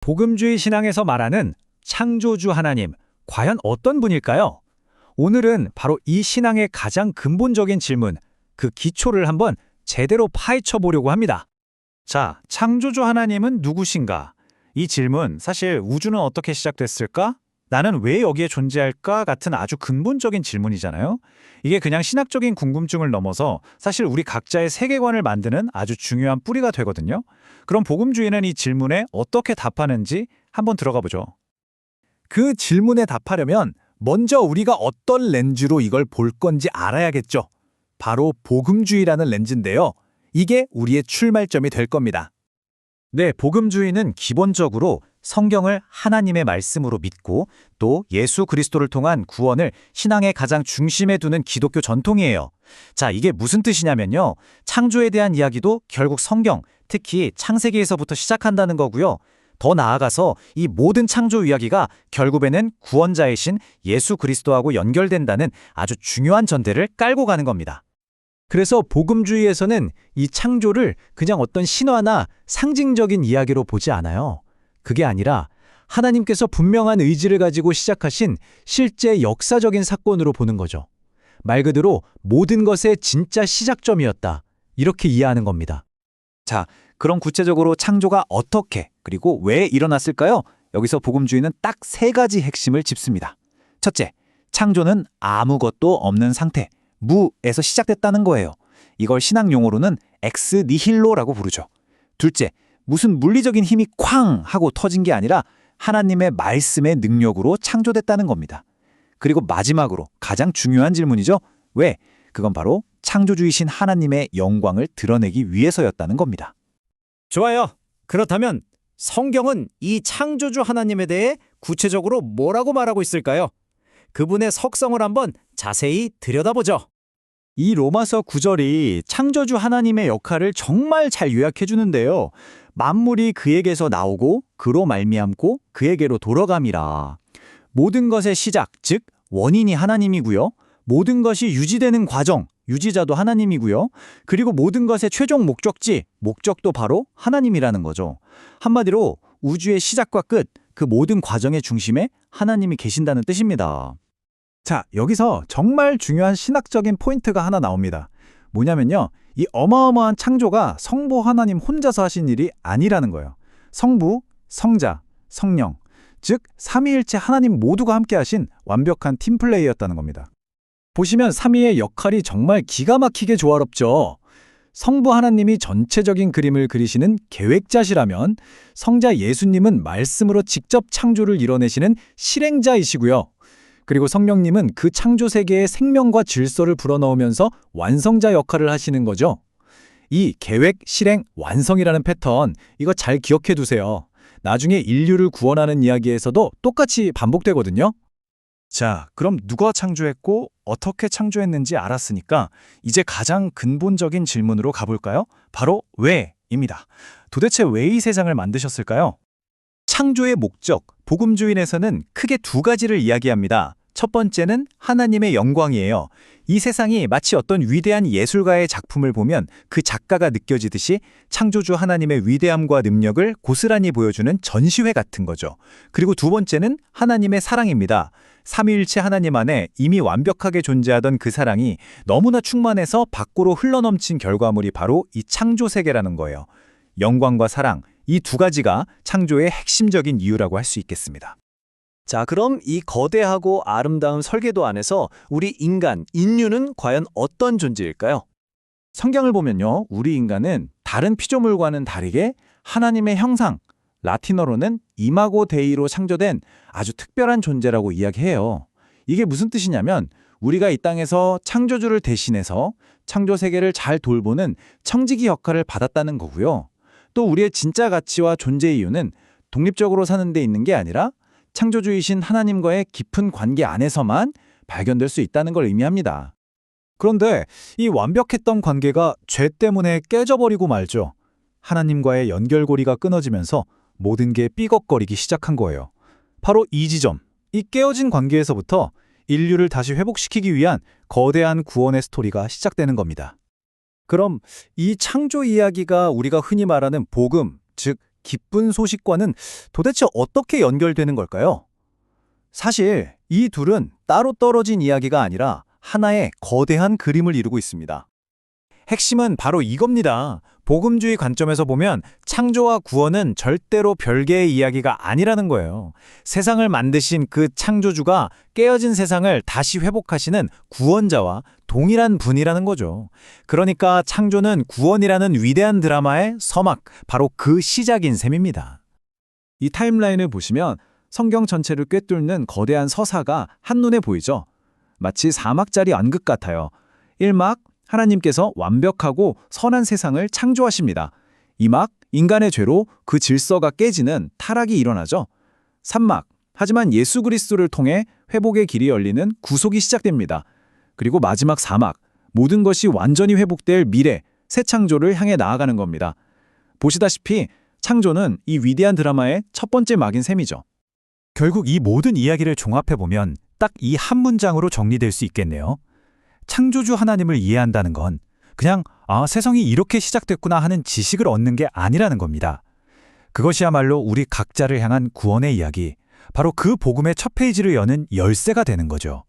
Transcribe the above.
복음주의 신앙에서 말하는 창조주 하나님, 과연 어떤 분일까요? 오늘은 바로 이 신앙의 가장 근본적인 질문, 그 기초를 한번 제대로 파헤쳐 보려고 합니다. 자, 창조주 하나님은 누구신가? 이 질문, 사실 우주는 어떻게 시작됐을까? 나는 왜 여기에 존재할까? 같은 아주 근본적인 질문이잖아요. 이게 그냥 신학적인 궁금증을 넘어서 사실 우리 각자의 세계관을 만드는 아주 중요한 뿌리가 되거든요. 그럼 복음주의는 이 질문에 어떻게 답하는지 한번 들어가 보죠. 그 질문에 답하려면 먼저 우리가 어떤 렌즈로 이걸 볼 건지 알아야겠죠. 바로 복음주의라는 렌즈인데요. 이게 우리의 출발점이 될 겁니다. 네, 복음주의는 기본적으로 성경을 하나님의 말씀으로 믿고 또 예수 그리스도를 통한 구원을 신앙의 가장 중심에 두는 기독교 전통이에요. 자, 이게 무슨 뜻이냐면요. 창조에 대한 이야기도 결국 성경, 특히 창세기에서부터 시작한다는 거고요. 더 나아가서 이 모든 창조 이야기가 결국에는 구원자이신 예수 그리스도하고 연결된다는 아주 중요한 전제를 깔고 가는 겁니다. 그래서 복음주의에서는 이 창조를 그냥 어떤 신화나 상징적인 이야기로 보지 않아요. 그게 아니라 하나님께서 분명한 의지를 가지고 시작하신 실제 역사적인 사건으로 보는 거죠. 말 그대로 모든 것의 진짜 시작점이었다. 이렇게 이해하는 겁니다. 자, 그럼 구체적으로 창조가 어떻게 그리고 왜 일어났을까요? 여기서 복음주의는 딱 세 가지 핵심을 짚습니다. 첫째, 창조는 아무것도 없는 상태, 무에서 시작됐다는 거예요. 이걸 신학 용어로는 엑스 니힐로라고 부르죠. 둘째, 무슨 물리적인 힘이 쾅 하고 터진 게 아니라 하나님의 말씀의 능력으로 창조됐다는 겁니다. 그리고 마지막으로 가장 중요한 질문이죠. 왜? 그건 바로 창조주이신 하나님의 영광을 드러내기 위해서였다는 겁니다. 좋아요. 그렇다면 성경은 이 창조주 하나님에 대해 구체적으로 뭐라고 말하고 있을까요? 그분의 석성을 한번 자세히 들여다보죠. 이 로마서 9절이 창조주 하나님의 역할을 정말 잘 요약해 주는데요. 만물이 그에게서 나오고 그로 말미암고 그에게로 돌아감이라. 모든 것의 시작, 즉 원인이 하나님이고요. 모든 것이 유지되는 과정, 유지자도 하나님이고요. 그리고 모든 것의 최종 목적지, 목적도 바로 하나님이라는 거죠. 한마디로 우주의 시작과 끝, 그 모든 과정의 중심에 하나님이 계신다는 뜻입니다. 자, 여기서 정말 중요한 신학적인 포인트가 하나 나옵니다. 뭐냐면요. 이 어마어마한 창조가 성부 하나님 혼자서 하신 일이 아니라는 거예요. 성부, 성자, 성령, 즉 삼위일체 하나님 모두가 함께 하신 완벽한 팀플레이였다는 겁니다. 보시면 삼위의 역할이 정말 기가 막히게 조화롭죠. 성부 하나님이 전체적인 그림을 그리시는 계획자시라면 성자 예수님은 말씀으로 직접 창조를 이뤄내시는 실행자이시고요. 그리고 성령님은 그 창조 세계에 생명과 질서를 불어넣으면서 완성자 역할을 하시는 거죠. 이 계획, 실행, 완성이라는 패턴, 이거 잘 기억해 두세요. 나중에 인류를 구원하는 이야기에서도 똑같이 반복되거든요. 자, 그럼 누가 창조했고 어떻게 창조했는지 알았으니까 이제 가장 근본적인 질문으로 가볼까요? 바로 왜입니다. 도대체 왜 이 세상을 만드셨을까요? 창조의 목적, 복음주의에서는 크게 두 가지를 이야기합니다. 첫 번째는 하나님의 영광이에요. 이 세상이 마치 어떤 위대한 예술가의 작품을 보면 그 작가가 느껴지듯이 창조주 하나님의 위대함과 능력을 고스란히 보여주는 전시회 같은 거죠. 그리고 두 번째는 하나님의 사랑입니다. 삼위일체 하나님 안에 이미 완벽하게 존재하던 그 사랑이 너무나 충만해서 밖으로 흘러넘친 결과물이 바로 이 창조 세계라는 거예요. 영광과 사랑, 이 두 가지가 창조의 핵심적인 이유라고 할 수 있겠습니다. 자, 그럼 이 거대하고 아름다운 설계도 안에서 우리 인간, 인류는 과연 어떤 존재일까요? 성경을 보면요. 우리 인간은 다른 피조물과는 다르게 하나님의 형상, 라틴어로는 이마고 데이로 창조된 아주 특별한 존재라고 이야기해요. 이게 무슨 뜻이냐면 우리가 이 땅에서 창조주를 대신해서 창조 세계를 잘 돌보는 청지기 역할을 받았다는 거고요. 또 우리의 진짜 가치와 존재 이유는 독립적으로 사는 데 있는 게 아니라 창조주이신 하나님과의 깊은 관계 안에서만 발견될 수 있다는 걸 의미합니다. 그런데 이 완벽했던 관계가 죄 때문에 깨져버리고 말죠. 하나님과의 연결고리가 끊어지면서 모든 게 삐걱거리기 시작한 거예요. 바로 이 지점, 이 깨어진 관계에서부터 인류를 다시 회복시키기 위한 거대한 구원의 스토리가 시작되는 겁니다. 그럼 이 창조 이야기가 우리가 흔히 말하는 복음, 즉 기쁜 소식과는 도대체 어떻게 연결되는 걸까요? 사실 이 둘은 따로 떨어진 이야기가 아니라 하나의 거대한 그림을 이루고 있습니다. 핵심은 바로 이겁니다. 복음주의 관점에서 보면 창조와 구원은 절대로 별개의 이야기가 아니라는 거예요. 세상을 만드신 그 창조주가 깨어진 세상을 다시 회복하시는 구원자와 동일한 분이라는 거죠. 그러니까 창조는 구원이라는 위대한 드라마의 서막, 바로 그 시작인 셈입니다. 이 타임라인을 보시면 성경 전체를 꿰뚫는 거대한 서사가 한눈에 보이죠. 마치 사막짜리 완극 같아요. 1막, 하나님께서 완벽하고 선한 세상을 창조하십니다. 2막, 인간의 죄로 그 질서가 깨지는 타락이 일어나죠. 3막, 하지만 예수 그리스도를 통해 회복의 길이 열리는 구속이 시작됩니다. 그리고 마지막 4막, 모든 것이 완전히 회복될 미래, 새 창조를 향해 나아가는 겁니다. 보시다시피 창조는 이 위대한 드라마의 첫 번째 막인 셈이죠. 결국 이 모든 이야기를 종합해보면 딱 이 한 문장으로 정리될 수 있겠네요. 창조주 하나님을 이해한다는 건 그냥 세상이 이렇게 시작됐구나 하는 지식을 얻는 게 아니라는 겁니다. 그것이야말로 우리 각자를 향한 구원의 이야기, 바로 그 복음의 첫 페이지를 여는 열쇠가 되는 거죠.